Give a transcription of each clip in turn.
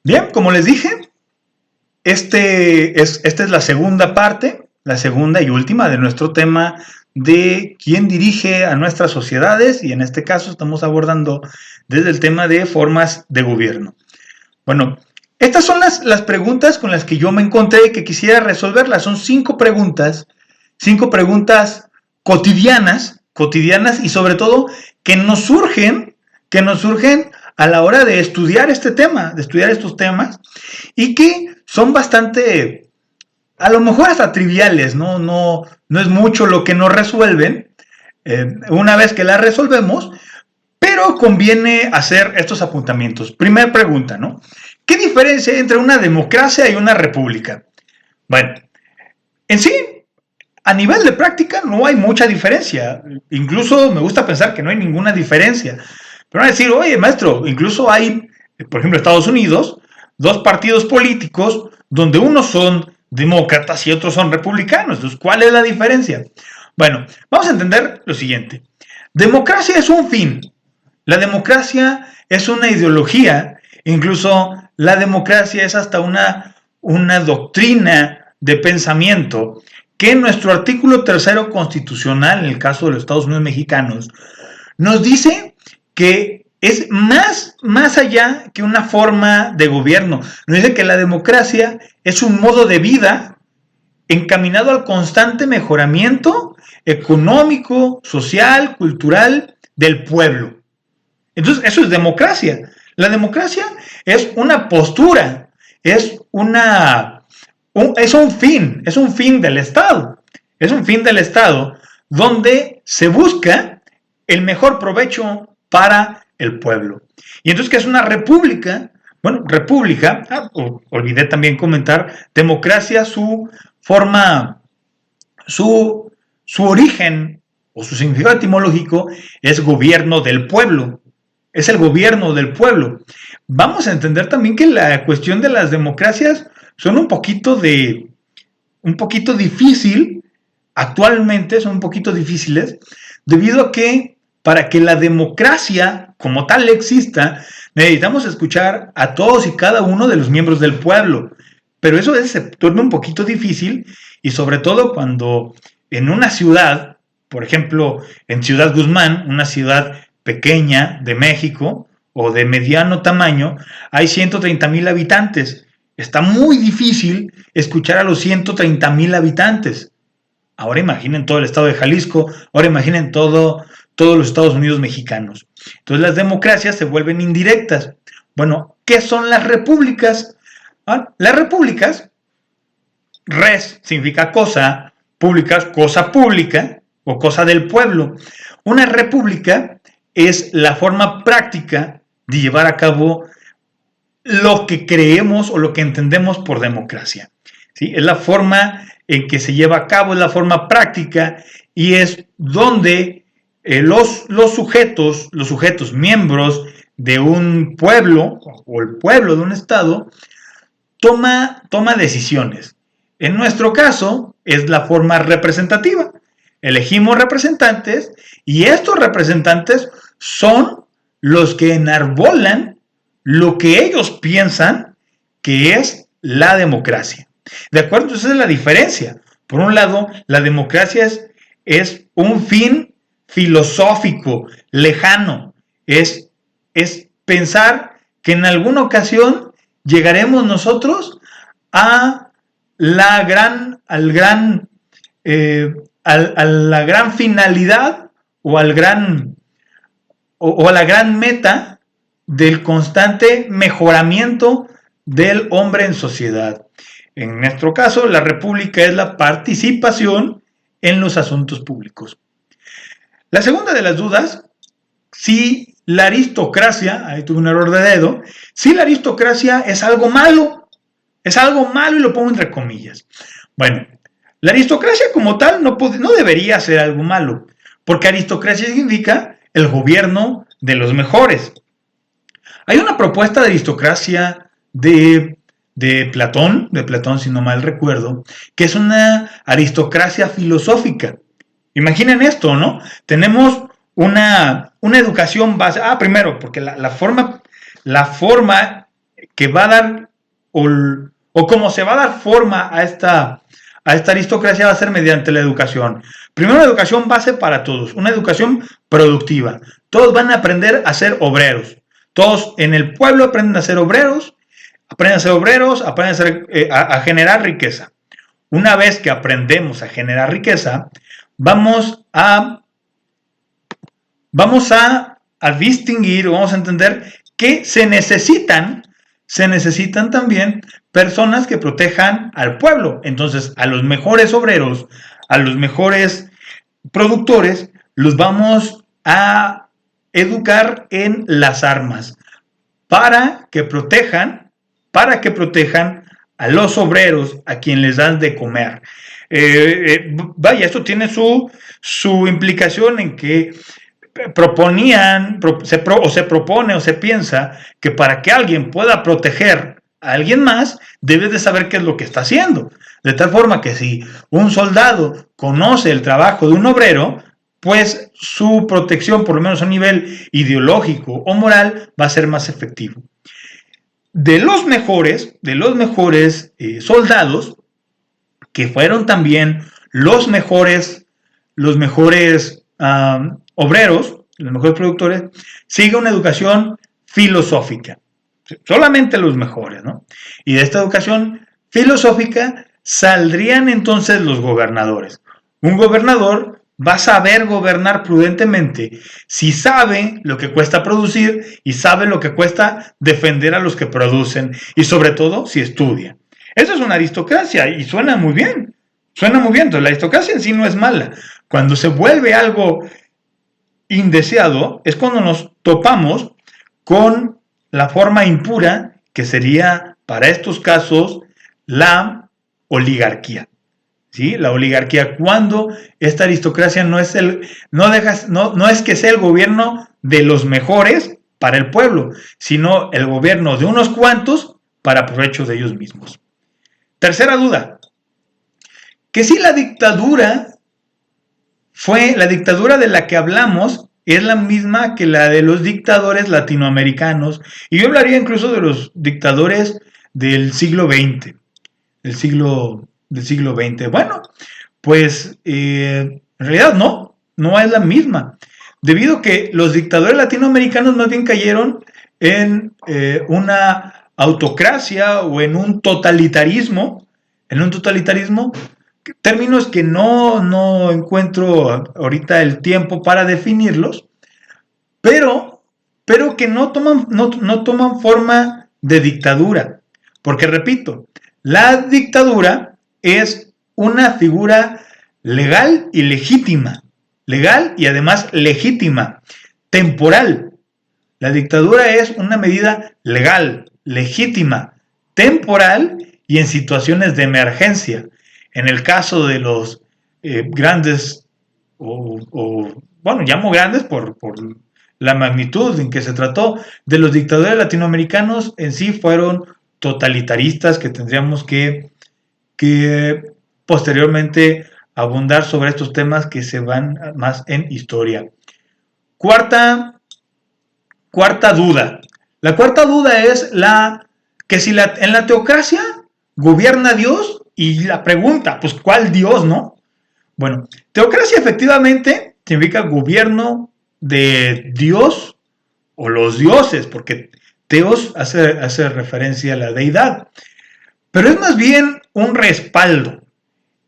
Bien, como les dije, esta es la segunda parte, la segunda y última de nuestro tema de quién dirige a nuestras sociedades, y en este caso estamos abordando desde el tema de formas de gobierno. Bueno, estas son las preguntas con las que yo me encontré y que quisiera resolverlas. Son 5 preguntas cotidianas y sobre todo que nos surgen a la hora de estudiar este tema, de estudiar estos temas, y que son bastante, a lo mejor hasta triviales, no es mucho lo que nos resuelven una vez que las resolvemos, pero conviene hacer estos apuntamientos. Primera pregunta, ¿no? ¿Qué diferencia hay entre una democracia y una república? Bueno, en sí, a nivel de práctica no hay mucha diferencia. Incluso me gusta pensar que no hay ninguna diferencia. Pero van a decir, oye, maestro, incluso hay, por ejemplo, Estados Unidos, 2 partidos políticos donde unos son demócratas y otros son republicanos. Entonces, ¿cuál es la diferencia? Bueno, vamos a entender lo siguiente. Democracia es un fin. La democracia es una ideología. Incluso la democracia es hasta una doctrina de pensamiento que en nuestro artículo 3 constitucional, en el caso de los Estados Unidos mexicanos, nos dice que es más allá que una forma de gobierno. Nos dice que la democracia es un modo de vida encaminado al constante mejoramiento económico, social, cultural del pueblo. Entonces, eso es democracia. La democracia es una postura, es un fin del Estado. Es un fin del Estado donde se busca el mejor provecho para el pueblo. Y entonces, ¿qué es una república? Bueno, república, olvidé también comentar, democracia, su forma, su origen o su significado etimológico es gobierno del pueblo. Es el gobierno del pueblo. Vamos a entender también que la cuestión de las democracias son un poquito difícil, actualmente son un poquito difíciles, debido a que para que la democracia como tal exista, necesitamos escuchar a todos y cada uno de los miembros del pueblo. Pero eso se torna un poquito difícil, y sobre todo cuando en una ciudad, por ejemplo, en Ciudad Guzmán, una ciudad pequeña de México o de mediano tamaño, hay 130,000 habitantes. Está muy difícil escuchar a los 130,000 habitantes. Ahora imaginen todo el estado de Jalisco, ahora imaginen todos los Estados Unidos mexicanos. Entonces las democracias se vuelven indirectas. Bueno, ¿qué son las repúblicas? Las repúblicas, res significa cosa, públicas, cosa pública o cosa del pueblo. Una república es la forma práctica de llevar a cabo lo que creemos o lo que entendemos por democracia. ¿Sí? Es la forma en que se lleva a cabo, es la forma práctica, y es donde los sujetos, miembros de un pueblo o el pueblo de un estado, toma decisiones. En nuestro caso es la forma representativa. Elegimos representantes y estos representantes son los que enarbolan lo que ellos piensan que es la democracia. ¿De acuerdo? Entonces esa es la diferencia. Por un lado, la democracia es un fin filosófico, lejano. Es pensar que en alguna ocasión llegaremos nosotros a la gran finalidad o a la gran meta del constante mejoramiento del hombre en sociedad. En nuestro caso, la república es la participación en los asuntos públicos. La segunda de las dudas, si la aristocracia, ahí tuve un error de dedo, si la aristocracia es algo malo y lo pongo entre comillas. Bueno, la aristocracia como tal no debería ser algo malo, porque aristocracia significa el gobierno de los mejores. Hay una propuesta de aristocracia de Platón si no mal recuerdo, que es una aristocracia filosófica. Imaginen esto, ¿no? Tenemos una educación base. Primero, porque la forma que va a dar, o cómo se va a dar forma a esta aristocracia, va a ser mediante la educación. Primero, una educación base para todos, una educación productiva. Todos van a aprender a ser obreros. Todos en el pueblo aprenden a ser obreros, aprenden a generar riqueza. Una vez que aprendemos a generar riqueza, vamos a distinguir, vamos a entender que se necesitan también personas que protejan al pueblo. Entonces, a los mejores obreros, a los mejores productores, los vamos a educar en las armas para que protejan a los obreros a quien les dan de comer. Vaya, esto tiene su implicación en que se piensa que para que alguien pueda proteger a alguien más, debe de saber qué es lo que está haciendo. De tal forma que si un soldado conoce el trabajo de un obrero, pues su protección, por lo menos a nivel ideológico o moral, va a ser más efectivo. De los mejores soldados, que fueron también los mejores obreros, los mejores productores, sigue una educación filosófica. Solamente los mejores, ¿no? Y de esta educación filosófica saldrían entonces los gobernadores. Un gobernador va a saber gobernar prudentemente si sabe lo que cuesta producir y sabe lo que cuesta defender a los que producen, y sobre todo si estudia. Eso es una aristocracia y suena muy bien. Entonces, la aristocracia en sí no es mala. Cuando se vuelve algo indeseado es cuando nos topamos con la forma impura, que sería para estos casos la oligarquía. ¿Sí? La oligarquía, cuando esta aristocracia no es que sea el gobierno de los mejores para el pueblo, sino el gobierno de unos cuantos para provecho de ellos mismos. Tercera duda, que si la dictadura de la que hablamos es la misma que la de los dictadores latinoamericanos, y yo hablaría incluso de los dictadores del siglo XX, del siglo XX. Bueno, pues en realidad no es la misma, debido a que los dictadores latinoamericanos más bien cayeron en una autocracia o en un totalitarismo, términos que no encuentro ahorita el tiempo para definirlos, pero que no toman forma de dictadura, porque repito, la dictadura es una figura legal y legítima, y además legítima, temporal. La dictadura es una medida legal, legítima, temporal y en situaciones de emergencia. En el caso de los grandes, llamo grandes por la magnitud en que se trató, de los dictadores latinoamericanos, en sí fueron totalitaristas, que tendríamos que posteriormente abundar sobre estos temas que se van más en historia. Cuarta duda. La cuarta duda es que si en la teocracia gobierna Dios, y la pregunta, pues ¿cuál Dios, no? Bueno, teocracia efectivamente significa gobierno de Dios o los dioses, porque Teos hace referencia a la deidad, pero es más bien un respaldo.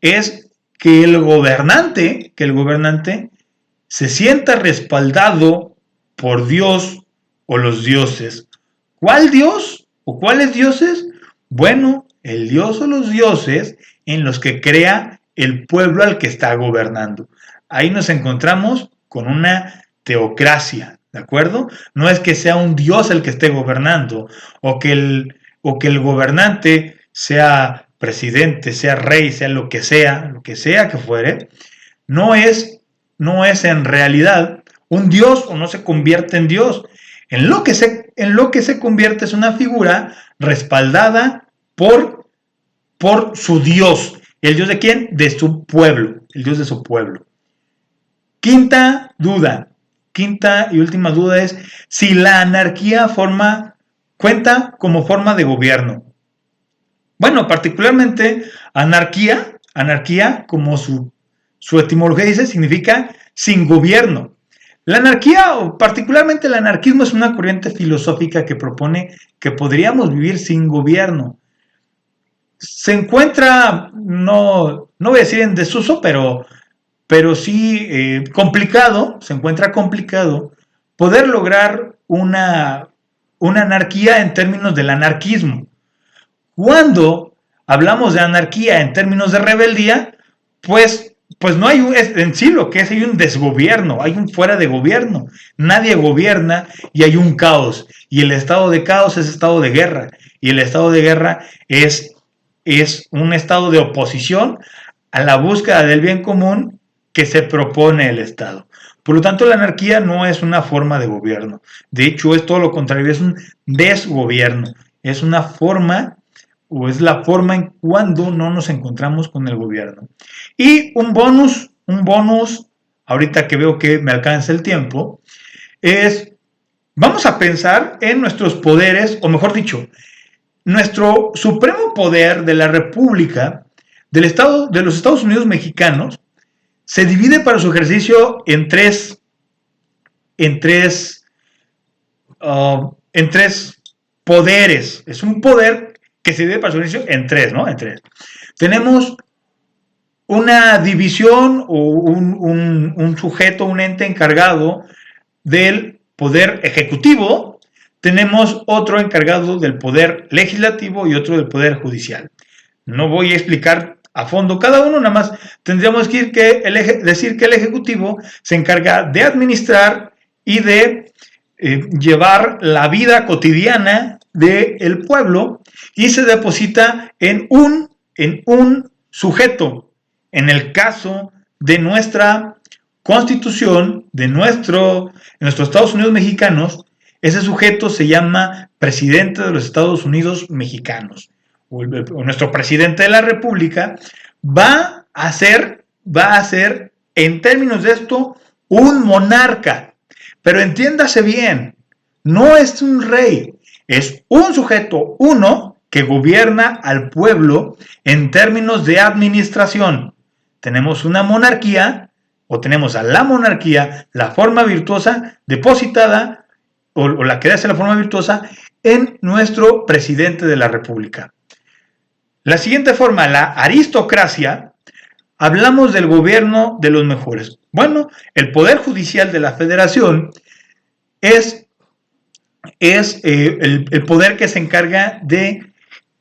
Es que el gobernante se sienta respaldado por Dios o los dioses. ¿Cuál Dios o cuáles dioses? Bueno, el Dios o los dioses en los que crea el pueblo al que está gobernando. Ahí nos encontramos con una teocracia, ¿de acuerdo? No es que sea un Dios el que esté gobernando, o que el gobernante sea presidente, sea rey, sea lo que sea que fuere. No es en realidad un Dios, o no se convierte en Dios. En lo que se convierte es una figura respaldada por su Dios. ¿El Dios de quién? De su pueblo. El Dios de su pueblo. Quinta y última duda es si la anarquía forma cuenta como forma de gobierno. Bueno, particularmente anarquía como su etimología dice, significa sin gobierno. La anarquía, o particularmente el anarquismo, es una corriente filosófica que propone que podríamos vivir sin gobierno. Se encuentra, no voy a decir en desuso, pero sí complicado, se encuentra complicado poder lograr una anarquía en términos del anarquismo. Cuando hablamos de anarquía en términos de rebeldía, pues no hay en sí lo que es, hay un desgobierno, hay un fuera de gobierno, nadie gobierna y hay un caos, y el estado de caos es estado de guerra, y el estado de guerra es un estado de oposición a la búsqueda del bien común que se propone el Estado. Por lo tanto, la anarquía no es una forma de gobierno, de hecho es todo lo contrario, es un desgobierno, es una forma o es la forma en cuando no nos encontramos con el gobierno. Y un bonus, ahorita que veo que me alcanza el tiempo, es, vamos a pensar en nuestros poderes, o mejor dicho, nuestro supremo poder de la República, de los Estados Unidos mexicanos, se divide para su ejercicio en tres poderes. Es un poder que se divide para su ejercicio en tres, ¿no? En tres. Tenemos una división o un sujeto, un ente encargado del poder ejecutivo, tenemos otro encargado del poder legislativo y otro del poder judicial. No voy a explicar a fondo cada uno, nada más tendríamos que decir que el ejecutivo se encarga de administrar y de llevar la vida cotidiana del pueblo y se deposita en un sujeto. En el caso de nuestra Constitución, de nuestros Estados Unidos mexicanos, ese sujeto se llama presidente de los Estados Unidos mexicanos, o nuestro presidente de la República, va a ser, en términos de esto, un monarca. Pero entiéndase bien, no es un rey, es un sujeto, uno, que gobierna al pueblo en términos de administración. Tenemos una monarquía, o tenemos a la monarquía, la forma virtuosa depositada, o la que hace la forma virtuosa, en nuestro presidente de la República. La siguiente forma, la aristocracia, hablamos del gobierno de los mejores. Bueno, el Poder Judicial de la Federación es el poder que se encarga de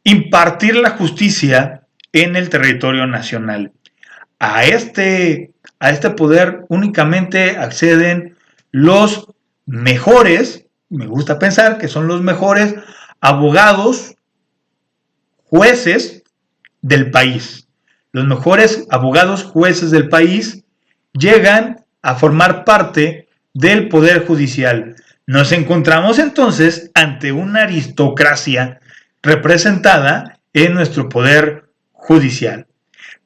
impartir la justicia en el territorio nacional. A este poder únicamente acceden los mejores, me gusta pensar que son los mejores abogados, jueces del país. Los mejores abogados, jueces del país llegan a formar parte del Poder Judicial. Nos encontramos entonces ante una aristocracia representada en nuestro Poder Judicial.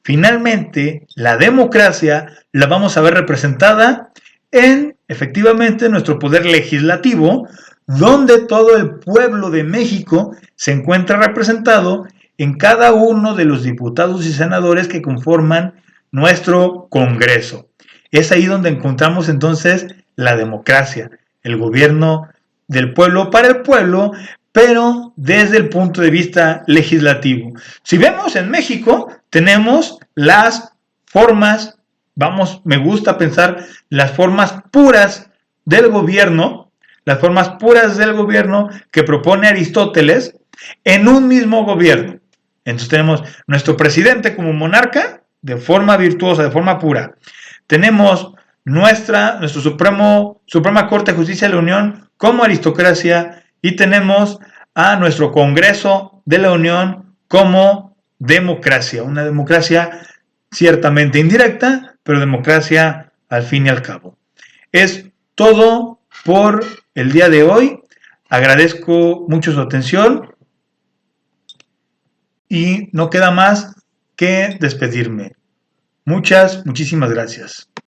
Finalmente, la democracia la vamos a ver representada en, efectivamente, nuestro Poder Legislativo, donde todo el pueblo de México se encuentra representado en cada uno de los diputados y senadores que conforman nuestro Congreso. Es ahí donde encontramos entonces la democracia, el gobierno del pueblo para el pueblo, pero desde el punto de vista legislativo. Si vemos en México, tenemos las formas, me gusta pensar las formas puras del gobierno, que propone Aristóteles en un mismo gobierno. Entonces tenemos nuestro presidente como monarca, de forma virtuosa, de forma pura. Tenemos nuestra Suprema Corte de Justicia de la Unión como aristocracia y tenemos a nuestro Congreso de la Unión como democracia, una democracia ciertamente indirecta, pero democracia al fin y al cabo. Es todo por el día de hoy. Agradezco mucho su atención y no queda más que despedirme. Muchísimas gracias.